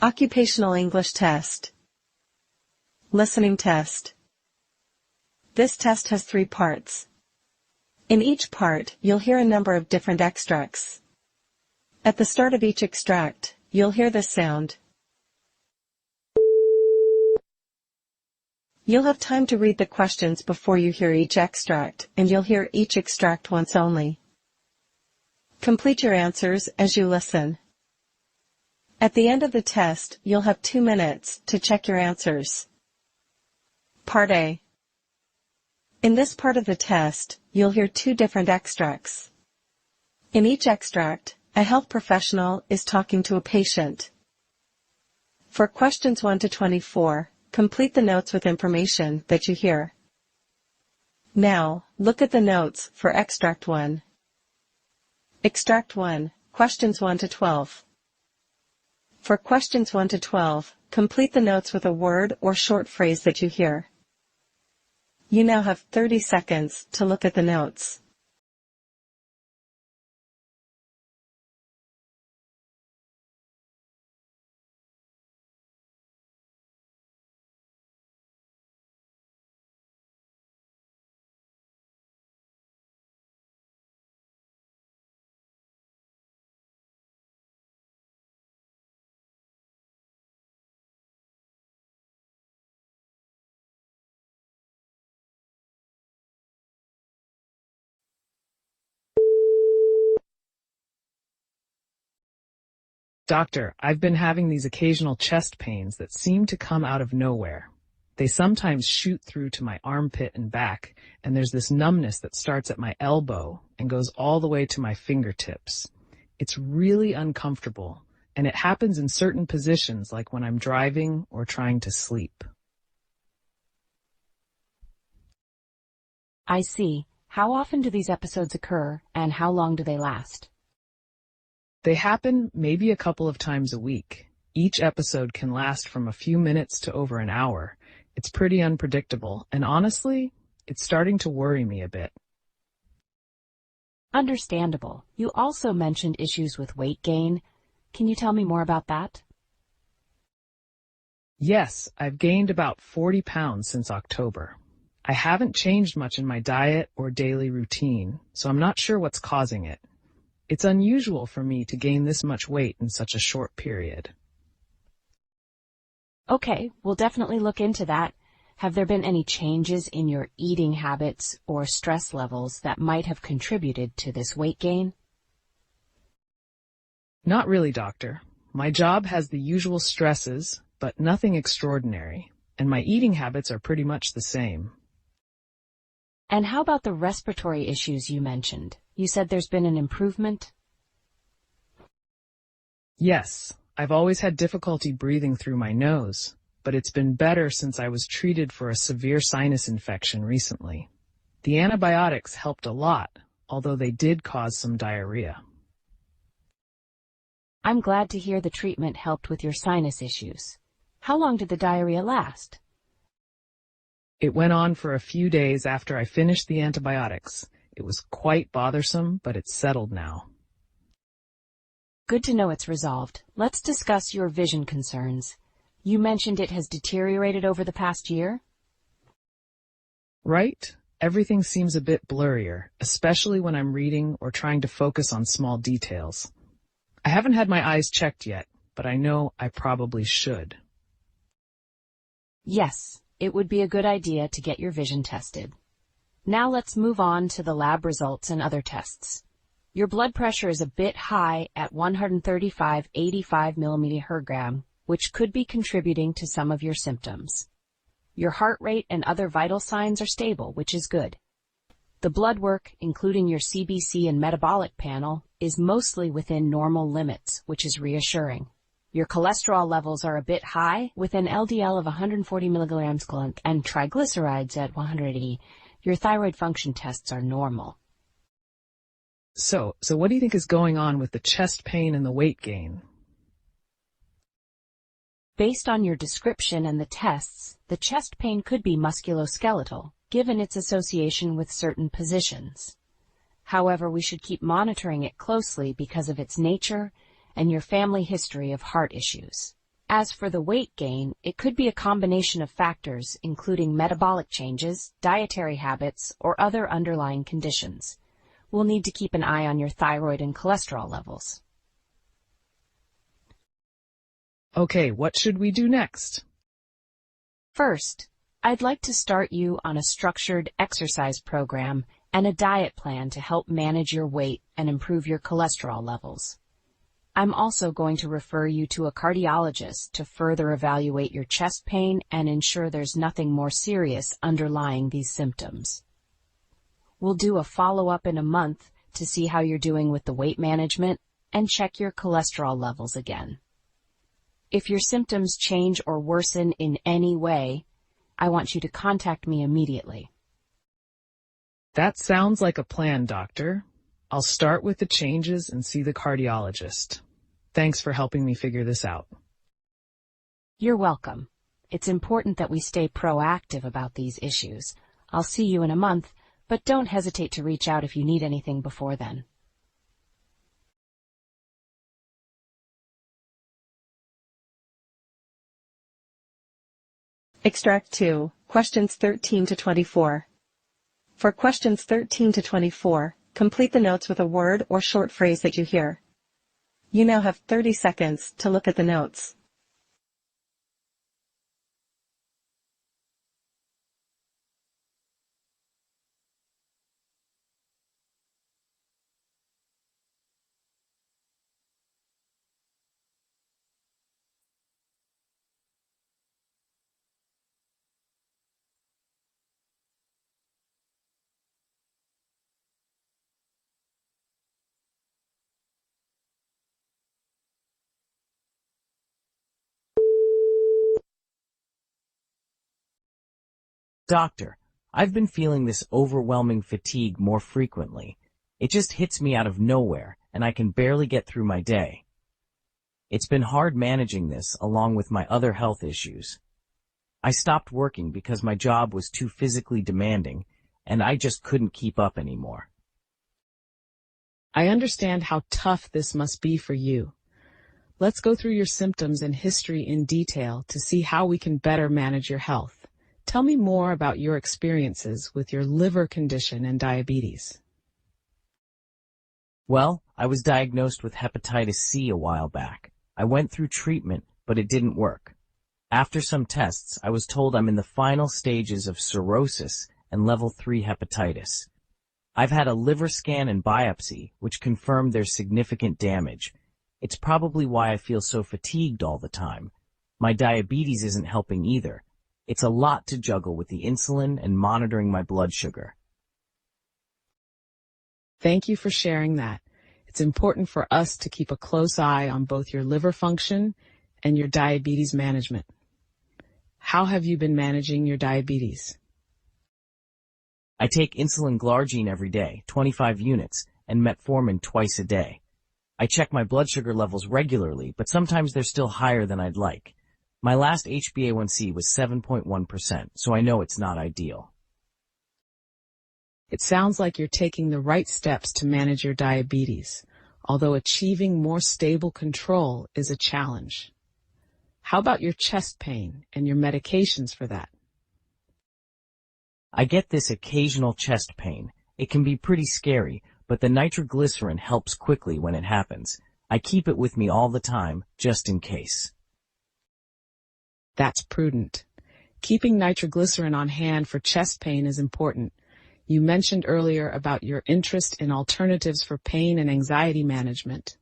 Occupational English test. Listening test. This test has 3 parts. In each part, you'll hear a number of different extracts. At the start of each extract, you'll hear this sound. You'll have time to read the questions before you hear each extract, and you'll hear each extract once only. Complete your answers as you listen. At the end of the test, you'll have 2 minutes to check your answers. Part A. In this part of the test, you'll hear 2 different extracts. In each extract, a health professional is talking to a patient. For questions 1 to 24, complete the notes with information that you hear. Now, look at the notes for Extract 1. Extract 1, questions 1 to 12. For questions 1 to 12, complete the notes with a word or short phrase that you hear. You now have 30 seconds to look at the notes. Doctor, I've been having these occasional chest pains that seem to come out of nowhere. They sometimes shoot through to my armpit and back, and there's this numbness that starts at my elbow and goes all the way to my fingertips. It's really uncomfortable, and it happens in certain positions like when I'm driving or trying to sleep. I see. How often do these episodes occur, and how long do they last? They happen maybe a couple of times a week. Each episode can last from a few minutes to over an hour. It's pretty unpredictable, and honestly, it's starting to worry me a bit. Understandable. You also mentioned issues with weight gain. Can you tell me more about that? Yes, I've gained about 40 pounds since October. I haven't changed much in my diet or daily routine, so I'm not sure what's causing it. It's unusual for me to gain this much weight in such a short period. Okay, we'll definitely look into that. Have there been any changes in your eating habits or stress levels that might have contributed to this weight gain? Not really, doctor. My job has the usual stresses, but nothing extraordinary, and my eating habits are pretty much the same. And how about the respiratory issues you mentioned? You said there's been an improvement? Yes, I've always had difficulty breathing through my nose, but it's been better since I was treated for a severe sinus infection recently. The antibiotics helped a lot, although they did cause some diarrhea. I'm glad to hear the treatment helped with your sinus issues. How long did the diarrhea last? It went on for a few days after I finished the antibiotics. It was quite bothersome, but it's settled now. Good to know it's resolved. Let's discuss your vision concerns. You mentioned it has deteriorated over the past year? Right? Everything seems a bit blurrier, especially when I'm reading or trying to focus on small details. I haven't had my eyes checked yet, but I know I probably should. Yes, it would be a good idea to get your vision tested. Now let's move on to the lab results and other tests. Your blood pressure is a bit high at 135/85 mmHg, which could be contributing to some of your symptoms. Your heart rate and other vital signs are stable, which is good. The blood work, including your CBC and metabolic panel, is mostly within normal limits, which is reassuring. Your cholesterol levels are a bit high, with an LDL of 140 mg and triglycerides at 180. Your thyroid function tests are normal. So what do you think is going on with the chest pain and the weight gain? Based on your description and the tests, the chest pain could be musculoskeletal, given its association with certain positions. However, we should keep monitoring it closely because of its nature and your family history of heart issues. As for the weight gain, it could be a combination of factors, including metabolic changes, dietary habits, or other underlying conditions. We'll need to keep an eye on your thyroid and cholesterol levels. Okay, what should we do next? First, I'd like to start you on a structured exercise program and a diet plan to help manage your weight and improve your cholesterol levels. I'm also going to refer you to a cardiologist to further evaluate your chest pain and ensure there's nothing more serious underlying these symptoms. We'll do a follow-up in a month to see how you're doing with the weight management and check your cholesterol levels again. If your symptoms change or worsen in any way, I want you to contact me immediately. That sounds like a plan, doctor. I'll start with the changes and see the cardiologist. Thanks for helping me figure this out. You're welcome. It's important that we stay proactive about these issues. I'll see you in a month, but don't hesitate to reach out if you need anything before then. Extract 2, questions 13 to 24. For questions 13 to 24, complete the notes with a word or short phrase that you hear. You now have 30 seconds to look at the notes. Doctor, I've been feeling this overwhelming fatigue more frequently. It just hits me out of nowhere, and I can barely get through my day. It's been hard managing this along with my other health issues. I stopped working because my job was too physically demanding, and I just couldn't keep up anymore. I understand how tough this must be for you. Let's go through your symptoms and history in detail to see how we can better manage your health. Tell me more about your experiences with your liver condition and diabetes. Well, I was diagnosed with hepatitis C a while back. I went through treatment, but it didn't work. After some tests, I was told I'm in the final stages of cirrhosis and level 3 hepatitis. I've had a liver scan and biopsy, which confirmed there's significant damage. It's probably why I feel so fatigued all the time. My diabetes isn't helping either. It's a lot to juggle with the insulin and monitoring my blood sugar. Thank you for sharing that. It's important for us to keep a close eye on both your liver function and your diabetes management. How have you been managing your diabetes? I take insulin glargine every day, 25 units, and metformin twice a day. I check my blood sugar levels regularly, but sometimes they're still higher than I'd like. My last HbA1c was 7.1%, so I know it's not ideal. It sounds like you're taking the right steps to manage your diabetes, although achieving more stable control is a challenge. How about your chest pain and your medications for that? I get this occasional chest pain. It can be pretty scary, but the nitroglycerin helps quickly when it happens. I keep it with me all the time, just in case. That's prudent. Keeping nitroglycerin on hand for chest pain is important. You mentioned earlier about your interest in alternatives for pain and anxiety management.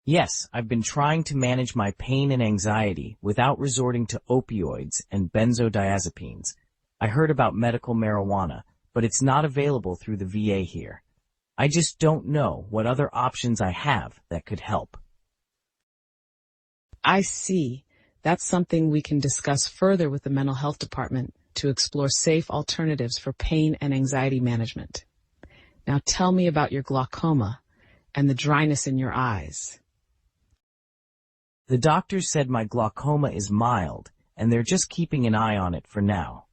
Yes, I've been trying to manage my pain and anxiety without resorting to opioids and benzodiazepines. I heard about medical marijuana, but it's not available through the VA here. I just don't know what other options I have that could help. I see. That's something we can discuss further with the mental health department to explore safe alternatives for pain and anxiety management. Now tell me about your glaucoma and the dryness in your eyes. The doctors said my glaucoma is mild, and they're just keeping an eye on it for now.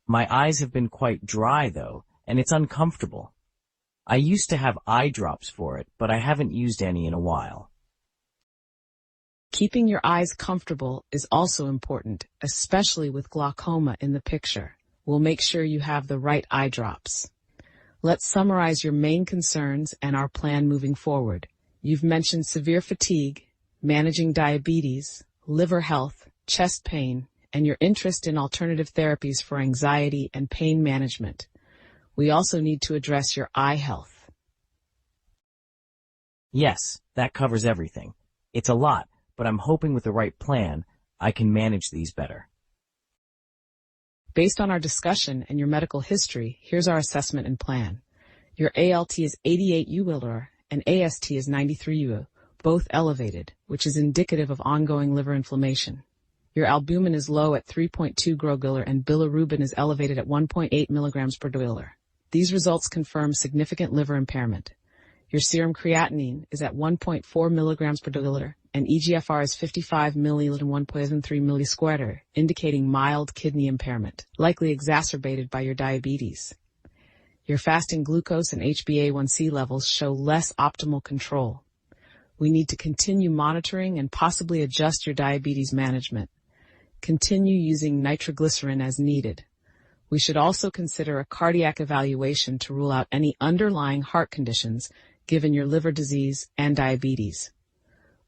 My eyes have been quite dry, though, and it's uncomfortable. I used to have eye drops for it, but I haven't used any in a while. Keeping your eyes comfortable is also important, especially with glaucoma in the picture. We'll make sure you have the right eye drops. Let's summarize your main concerns and our plan moving forward. You've mentioned severe fatigue, managing diabetes, liver health, chest pain, and your interest in alternative therapies for anxiety and pain management. We also need to address your eye health. Yes, that covers everything. It's a lot, but I'm hoping with the right plan, I can manage these better. Based on our discussion and your medical history, here's our assessment and plan. Your ALT is 88 U and AST is 93 U, both elevated, which is indicative of ongoing liver inflammation. Your albumin is low at 3.2 g/L and bilirubin is elevated at 1.8 milligrams per deciliter. These results confirm significant liver impairment. Your serum creatinine is at 1.4 milligrams per deciliter and EGFR is 55 milliliter and 1.3 millisquatter, indicating mild kidney impairment, likely exacerbated by your diabetes. Your fasting glucose and HbA1c levels show less optimal control. We need to continue monitoring and possibly adjust your diabetes management. Continue using nitroglycerin as needed. We should also consider a cardiac evaluation to rule out any underlying heart conditions given your liver disease and diabetes.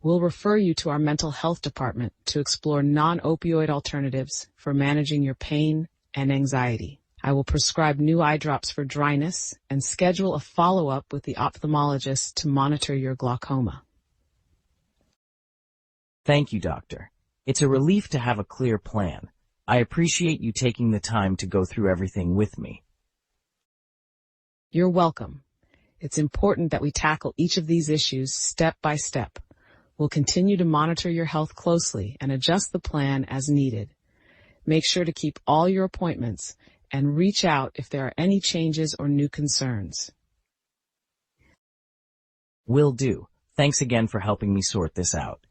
We'll refer you to our mental health department to explore non-opioid alternatives for managing your pain and anxiety. I will prescribe new eye drops for dryness and schedule a follow-up with the ophthalmologist to monitor your glaucoma. Thank you, doctor. It's a relief to have a clear plan. I appreciate you taking the time to go through everything with me. You're welcome. It's important that we tackle each of these issues step by step. We'll continue to monitor your health closely and adjust the plan as needed. Make sure to keep all your appointments and reach out if there are any changes or new concerns. Will do. Thanks again for helping me sort this out.